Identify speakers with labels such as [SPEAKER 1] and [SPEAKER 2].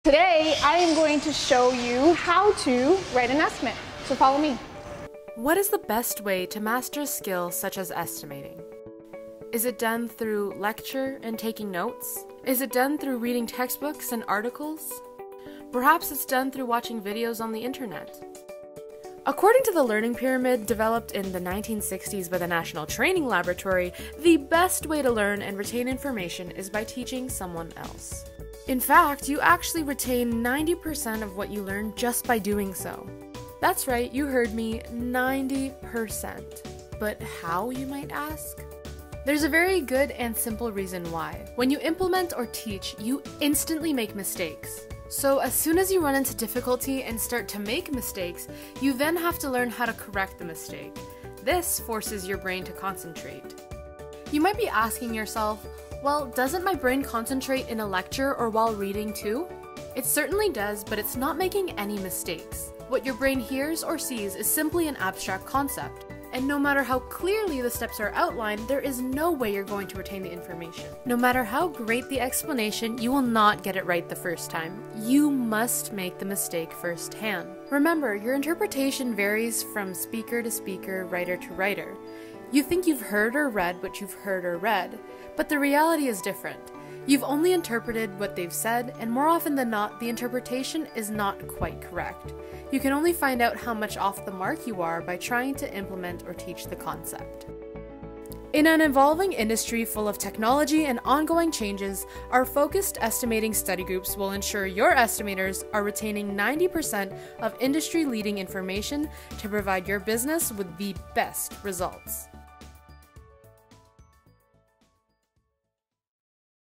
[SPEAKER 1] Today, I am going to show you how to write an estimate, so follow me.
[SPEAKER 2] What is the best way to master a skill such as estimating? Is it done through lecture and taking notes? Is it done through reading textbooks and articles? Perhaps it's done through watching videos on the internet. According to the learning pyramid developed in the 1960s by the National Training Laboratory, the best way to learn and retain information is by teaching someone else. In fact, you actually retain 90% of what you learn just by doing so. That's right, you heard me, 90%. But how, you might ask? There's a very good and simple reason why. When you implement or teach, you instantly make mistakes. So as soon as you run into difficulty and start to make mistakes, you then have to learn how to correct the mistake. This forces your brain to concentrate. You might be asking yourself, well, doesn't my brain concentrate in a lecture or while reading too? It certainly does, but it's not making any mistakes. What your brain hears or sees is simply an abstract concept. And no matter how clearly the steps are outlined, there is no way you're going to retain the information. No matter how great the explanation, you will not get it right the first time. You must make the mistake firsthand. Remember, your interpretation varies from speaker to speaker, writer to writer. You think you've heard or read what you've heard or read, but the reality is different. You've only interpreted what they've said, and more often than not, the interpretation is not quite correct. You can only find out how much off the mark you are by trying to implement or teach the concept. In an evolving industry full of technology and ongoing changes, our focused estimating study groups will ensure your estimators are retaining 90% of industry-leading information to provide your business with the best results.